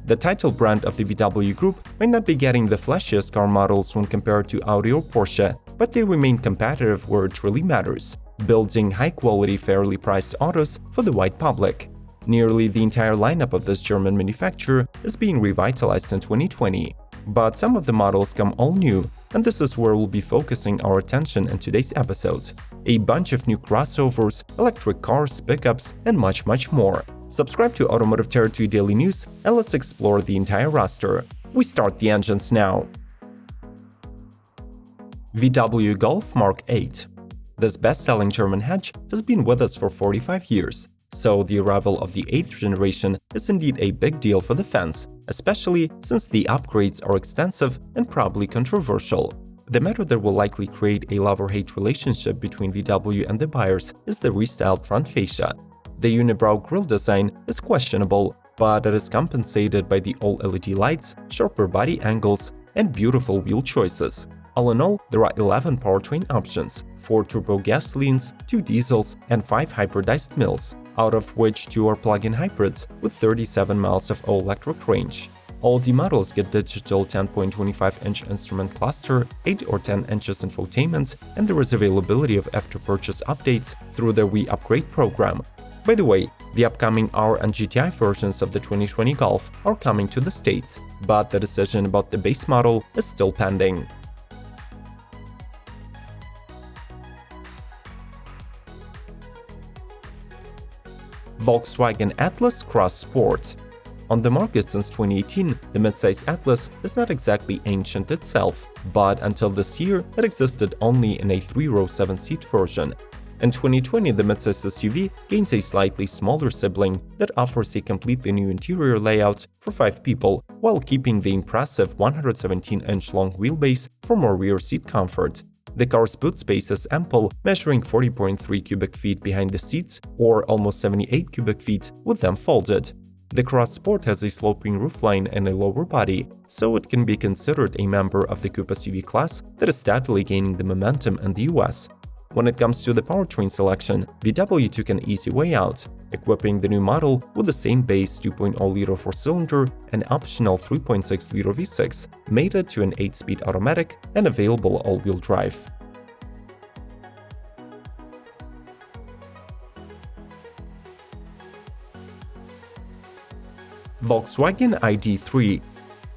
The title brand of the VW Group might not be getting the flashiest car models when compared to Audi or Porsche, but they remain competitive where it really matters, building high-quality, fairly priced autos for the wide public. Nearly the entire lineup of this German manufacturer is being revitalized in 2020. But some of the models come all new, and this is where we'll be focusing our attention in today's episode. A bunch of new crossovers, electric cars, pickups, and much more. Subscribe to Automotive Territory Daily News and let's explore the entire roster. We start the engines now. VW Golf MK8. This best-selling German hatch has been with us for 45 years, so the arrival of the 8th generation is indeed a big deal for the fans, especially since the upgrades are extensive and probably controversial. The matter that will likely create a love-or-hate relationship between VW and the buyers is the restyled front fascia. The unibrow grille design is questionable, but it is compensated by the all-LED lights, sharper body angles, and beautiful wheel choices. All in all, there are 11 powertrain options, 4 turbo gasolines, 2 diesels, and 5 hybridized mills, out of which 2 are plug-in hybrids with 37 miles of all-electric range. All the models get digital 10.25-inch instrument cluster, 8 or 10 inches infotainment, and there is availability of after-purchase updates through the We Upgrade program. By the way, the upcoming R and GTI versions of the 2020 Golf are coming to the States, but the decision about the base model is still pending. Volkswagen Atlas Cross Sport. On the market since 2018, the midsize Atlas is not exactly ancient itself, but until this year it existed only in a 3-row 7-seat version. In 2020, the midsize SUV gains a slightly smaller sibling that offers a completely new interior layout for 5 people, while keeping the impressive 117-inch long wheelbase for more rear seat comfort. The car's boot space is ample, measuring 40.3 cubic feet behind the seats, or almost 78 cubic feet with them folded. The Cross Sport has a sloping roofline and a lower body, so it can be considered a member of the coupe SUV class that is steadily gaining the momentum in the US. When it comes to the powertrain selection, VW took an easy way out, equipping the new model with the same base 2.0-liter 4-cylinder and optional 3.6-liter V6, mated to an 8-speed automatic and available all-wheel drive. Volkswagen ID.3.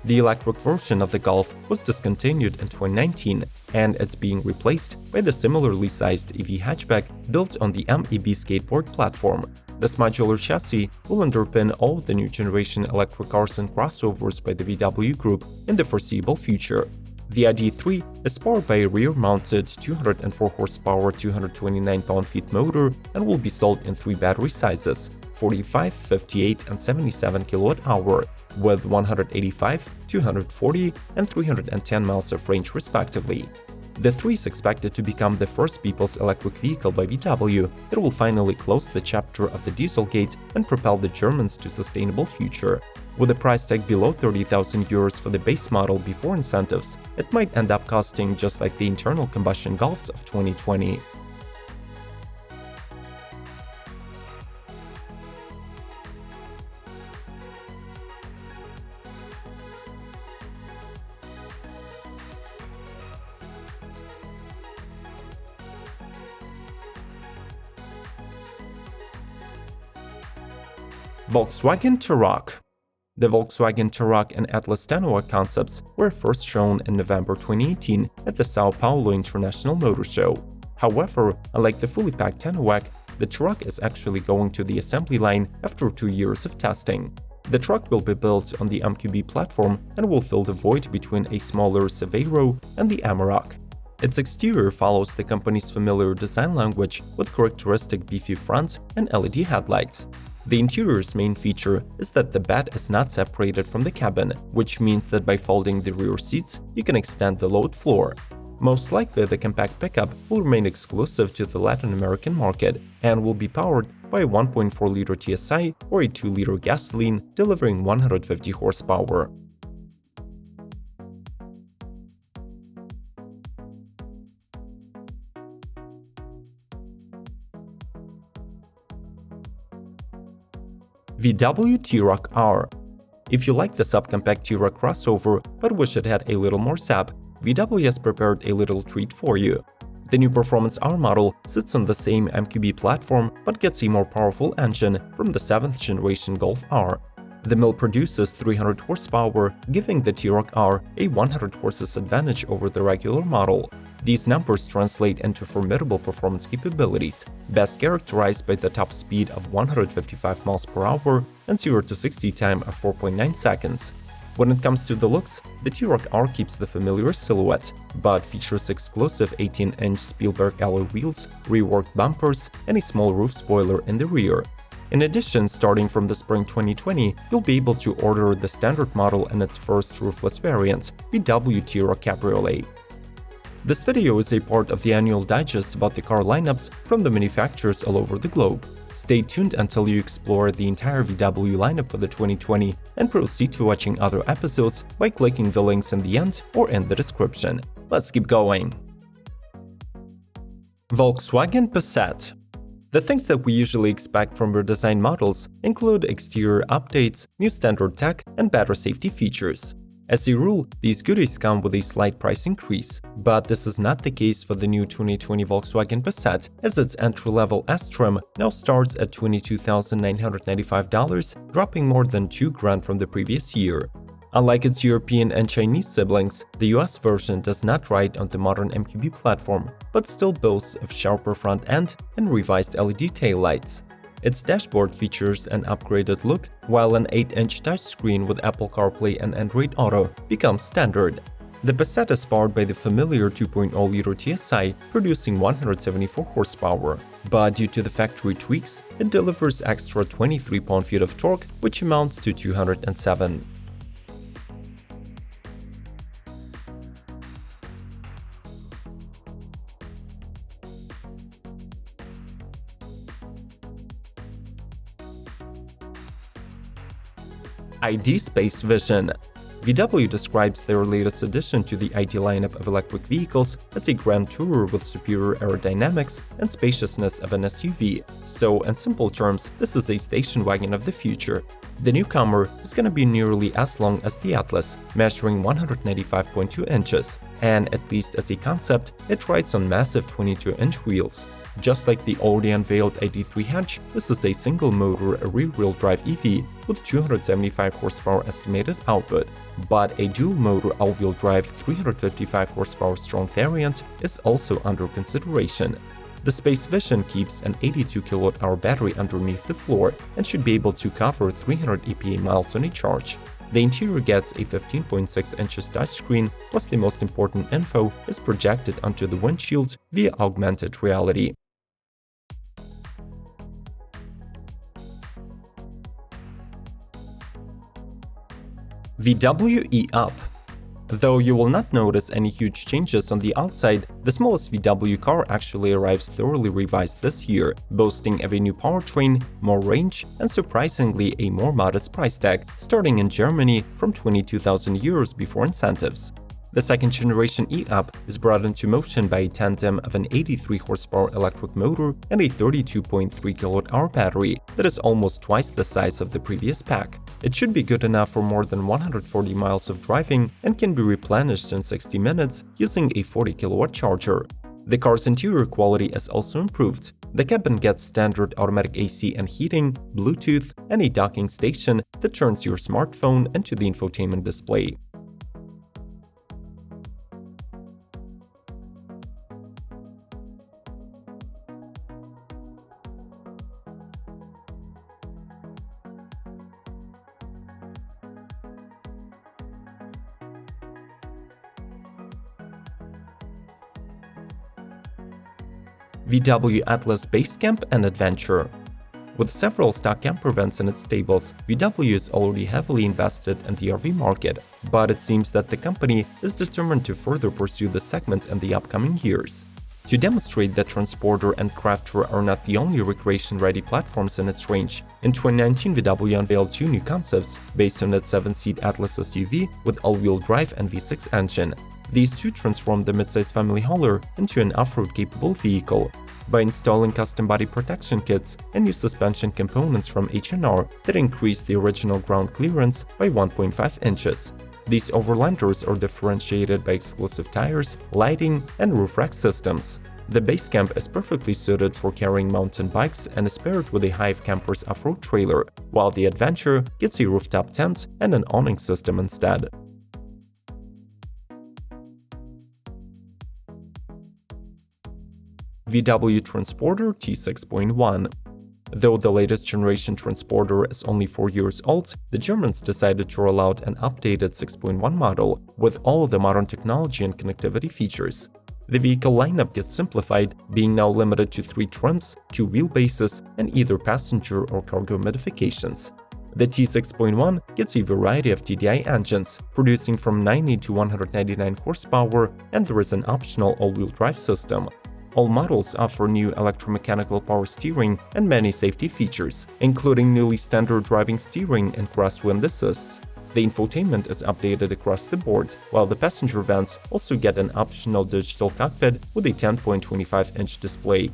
The electric version of the Golf was discontinued in 2019, and it's being replaced by the similarly sized EV hatchback built on the MEB skateboard platform. This modular chassis will underpin all of the new generation electric cars and crossovers by the VW Group in the foreseeable future. The ID.3 is powered by a rear-mounted 204 horsepower 229 pound-feet motor and will be sold in 3 battery sizes: 45, 58, and 77 kWh, with 185, 240, and 310 miles of range respectively. The 3 is expected to become the first people's electric vehicle by VW that will finally close the chapter of the Dieselgate and propel the Germans to a sustainable future. With a price tag below 30,000 euros for the base model before incentives, it might end up costing just like the internal combustion Golfs of 2020. Volkswagen TAROK. The Volkswagen TAROK and Atlas TANOA concepts were first shown in November 2018 at the Sao Paulo International Motor Show. However, unlike the fully packed TANOA, the TAROK is actually going to the assembly line after 2 years of testing. The truck will be built on the MQB platform and will fill the void between a smaller Saveiro and the Amarok. Its exterior follows the company's familiar design language with characteristic beefy front and LED headlights. The interior's main feature is that the bed is not separated from the cabin, which means that by folding the rear seats, you can extend the load floor. Most likely, the compact pickup will remain exclusive to the Latin American market and will be powered by a 1.4-liter TSI or a 2-liter gasoline delivering 150 horsepower. VW T-Roc R. If you like the subcompact TAROK crossover but wish it had a little more sap, VW has prepared a little treat for you. The new Performance R model sits on the same MQB platform but gets a more powerful engine from the 7th generation Golf R. The mill produces 300 horsepower, giving the TAROK R a 100 horses advantage over the regular model. These numbers translate into formidable performance capabilities, best characterized by the top speed of 155 miles per hour and 0 to 60 time of 4.9 seconds. When it comes to the looks, the TAROK R keeps the familiar silhouette, but features exclusive 18-inch Spielberg alloy wheels, reworked bumpers, and a small roof spoiler in the rear. In addition, starting from the spring 2020, you'll be able to order the standard model and its first roofless variant, VW TAROK Cabriolet. This video is a part of the annual digest about the car lineups from the manufacturers all over the globe. Stay tuned until you explore the entire VW lineup for the 2020 and proceed to watching other episodes by clicking the links in the end or in the description. Let's keep going. Volkswagen PASSAT. The things that we usually expect from redesigned models include exterior updates, new standard tech, and better safety features. As a rule, these goodies come with a slight price increase, but this is not the case for the new 2020 Volkswagen PASSAT, as its entry-level S-trim now starts at $22,995, dropping more than $2,000 from the previous year. Unlike its European and Chinese siblings, the US version does not ride on the modern MQB platform, but still boasts of sharper front end and revised LED taillights. Its dashboard features an upgraded look, while an 8-inch touchscreen with Apple CarPlay and Android Auto becomes standard. The PASSAT is powered by the familiar 2.0-liter TSI, producing 174 horsepower, but due to the factory tweaks, it delivers extra 23 pound-feet of torque, which amounts to 207. ID Space Vision. VW describes their latest addition to the ID lineup of electric vehicles as a grand tourer with superior aerodynamics and spaciousness of an SUV. So, in simple terms, this is a station wagon of the future. The newcomer is going to be nearly as long as the Atlas, measuring 195.2 inches, and at least as a concept, it rides on massive 22-inch wheels. Just like the already unveiled ID.3 hatch, this is a single-motor rear-wheel drive EV with 275 horsepower estimated output, but a dual-motor all-wheel drive 355 horsepower strong variant is also under consideration. The Space Vision keeps an 82 kWh battery underneath the floor and should be able to cover 300 EPA miles on a charge. The interior gets a 15.6 inches touchscreen, plus the most important info is projected onto the windshield via augmented reality. VW e-up. Though you will not notice any huge changes on the outside, the smallest VW car actually arrives thoroughly revised this year, boasting of a new powertrain, more range, and surprisingly a more modest price tag, starting in Germany from 22,000 euros before incentives. The second-generation e-up is brought into motion by a tandem of an 83 horsepower electric motor and a 32.3 kWh battery that is almost twice the size of the previous pack. It should be good enough for more than 140 miles of driving and can be replenished in 60 minutes using a 40 kW charger. The car's interior quality is also improved. The cabin gets standard automatic AC and heating, Bluetooth, and a docking station that turns your smartphone into the infotainment display. VW Atlas Base Camp and Adventure. With several stock camper vans in its stables, VW is already heavily invested in the RV market, but it seems that the company is determined to further pursue the segments in the upcoming years. To demonstrate that Transporter and Crafter are not the only recreation-ready platforms in its range, in 2019 VW unveiled two new concepts based on its 7-seat Atlas SUV with all-wheel drive and V6 engine. These two transformed the midsize family hauler into an off-road capable vehicle. by installing custom body protection kits and new suspension components from H&R that increase the original ground clearance by 1.5 inches. These overlanders are differentiated by exclusive tires, lighting, and roof rack systems. The base camp is perfectly suited for carrying mountain bikes and is paired with a Hive Camper's off-road trailer, while the Adventure gets a rooftop tent and an awning system instead. VW Transporter T6.1. Though the latest generation Transporter is only 4 years old, the Germans decided to roll out an updated 6.1 model with all the modern technology and connectivity features. The vehicle lineup gets simplified, being now limited to 3 trims, 2 wheelbases, and either passenger or cargo modifications. The T6.1 gets a variety of TDI engines, producing from 90 to 199 horsepower, and there is an optional all-wheel drive system. All models offer new electromechanical power steering and many safety features, including newly standard driving steering and crosswind assists. The infotainment is updated across the board, while the passenger vents also get an optional digital cockpit with a 10.25-inch display.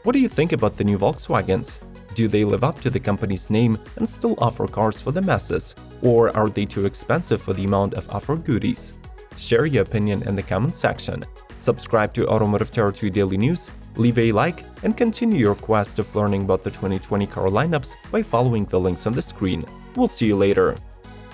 What do you think about the new Volkswagens? Do they live up to the company's name and still offer cars for the masses, or are they too expensive for the amount of offered goodies? Share your opinion in the comment section. Subscribe to Automotive Territory Daily News, leave a like, and continue your quest of learning about the 2020 car lineups by following the links on the screen. We'll see you later.